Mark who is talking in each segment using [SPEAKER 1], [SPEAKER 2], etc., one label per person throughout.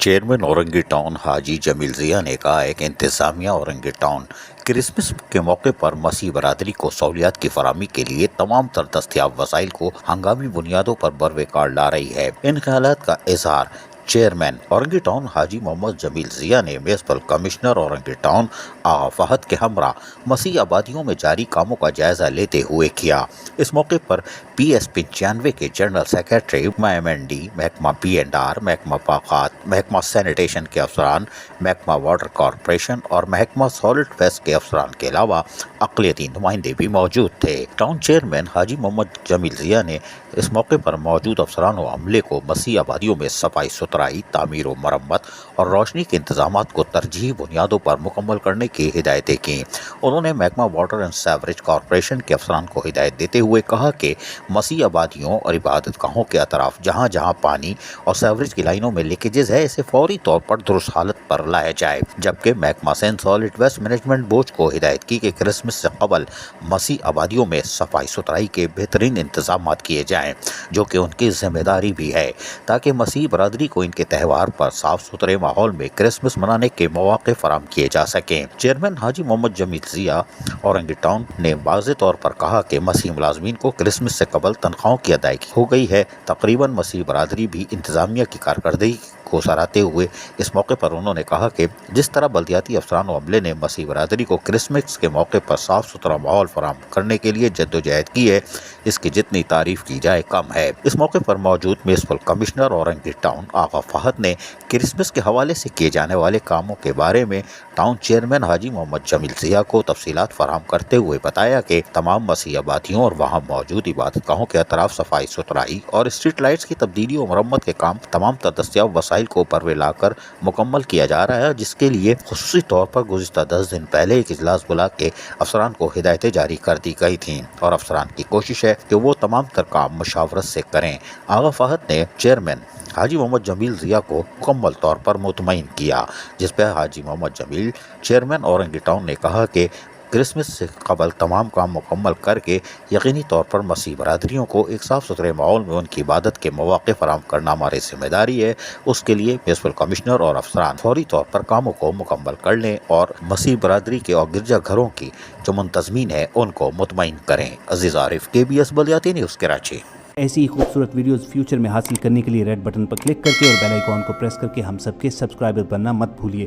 [SPEAKER 1] Chairman Orangi town حاجی جمیل ضیاء نے کہا ہے کہ انتظامیہ اورنگی ٹاؤن کرسمس کے موقع پر مسیحی برادری کو سہولیات کی فراہمی کے لیے تمام تر دستیاب وسائل کو ہنگامی بنیادوں پر بروے کار لا رہی ہے۔ ان خیالات کا اظہار چیئرمین اورنگی ٹاؤن حاجی محمد جمیل ضیاء نے میونسپل کمشنر اورنگی ٹاؤن آغا فہد کے ہمراہ مسیحی آبادیوں میں جاری کاموں کا جائزہ لیتے ہوئے کیا۔ اس موقع پر پی ایس 95 کے جنرل سیکریٹری MND، محکمہ P&R، محکمہ باغات، محکمہ سینیٹیشن کے افسران، محکمہ واٹر کارپوریشن اور محکمہ سالٹ ویسٹ کے افسران کے علاوہ اقلیتی نمائندے بھی موجود تھے۔ ٹاؤن چیئرمین حاجی محمد جمیل ضیاء نے اس موقع پر موجود افسران و عملے کو مسیحی آبادیوں میں صفائی ستھرائی، تعمیر و مرمت اور روشنی کے انتظامات کو ترجیحی بنیادوں پر مکمل کرنے کی ہدایتیں کی۔ انہوں نے محکمہ واٹر اینڈ سیوریج کارپوریشن کے افسران کو ہدایت دیتے ہوئے کہا کہ مسیحی آبادیوں اور عبادت گاہوں کے اطراف جہاں جہاں پانی اور سیوریج کی لائنوں میں لیکیجز ہے اسے فوری طور پر درست حالت پر لایا جائے، جبکہ محکمہ سالٹ ویسٹ مینجمنٹ بورڈ کو ہدایت کی کہ کرسمس سے قبل مسیحی آبادیوں میں صفائی ستھرائی کے بہترین انتظامات کیے جائیں، جو کہ ان کی ذمہ داری بھی ہے، تاکہ مسیحی برادری کو ان کے تہوار پر صاف ستھرے ماحول میں کرسمس منانے کے مواقع فراہم کیے جا سکیں۔ چیئرمین حاجی محمد جمیل ضیاء اورنگی ٹاؤن نے واضح طور پر کہا کہ مسیحی ملازمین کو کرسمس سے قبل تنخواہوں کی ادائیگی ہو گئی ہے۔ تقریباً مسیحی برادری بھی انتظامیہ کی کارکردگی کو سراہتے ہوئے اس موقع پر انہوں نے کہا کہ جس طرح بلدیاتی افسران و عملے نے مسیحی برادری کو کرسمس کے موقع پر صاف ستھرا ماحول فراہم کرنے کے لیے جدوجہد کی ہے، اس کی جتنی تعریف کی جائے کم ہے۔ اس موقع پر موجود میونسپل کمشنر اورنگی ٹاؤن آغا فہد نے کرسمس کے حوالے سے کیے جانے والے کاموں کے بارے میں ٹاؤن چیئرمین حاجی محمد جمیل ضیاء کو تفصیلات فراہم کرتے ہوئے بتایا کہ تمام مسیحی آبادیوں اور وہاں موجود عبادت گاہوں کے اطراف صفائی ستھرائی اور اسٹریٹ لائٹس کی تبدیلی و مرمت کے کام تمام تر دستیاب وسائل کو پروے لا کر مکمل کیا جا رہا ہے، جس کے لیے خصوصی طور پر گزشتہ 10 دن پہلے ایک اجلاس بلا کے افسران کو ہدایتیں جاری کر دی گئی تھیں اور افسران کی کوشش ہے کہ وہ تمام تر کام مشاورت سے کریں۔ آغا فہد نے چیئرمین حاجی محمد جمیل ضیاء کو مکمل طور پر مطمئن کیا، جس پہ حاجی محمد جمیل چیئرمین اورنگی ٹاؤن نے کہا کہ کرسمس سے قبل تمام کام مکمل کر کے یقینی طور پر مسیحی برادریوں کو ایک صاف ستھرے ماحول میں ان کی عبادت کے مواقع فراہم کرنا ہماری ذمہ داری ہے۔ اس کے لیے میونسپل کمشنر اور افسران فوری طور پر کاموں کو مکمل کر لیں اور مسیحی برادری کے اور گرجا گھروں کی جو منتظمین ہیں ان کو مطمئن کریں۔ عزیز عارف، KBS بلدیاتی نیوز کراچی۔
[SPEAKER 2] ایسی ہی خوبصورت ویڈیوز فیوچر میں حاصل کرنے کے لیے ریڈ بٹن پر کلک کر کے اور بیل آئیکن کو پریس کر کے ہم سب کے سبسکرائبر بننا مت بھولیے۔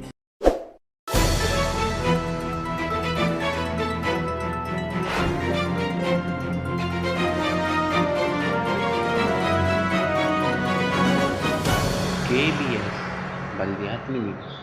[SPEAKER 3] KBS بلدیاتی نیوز۔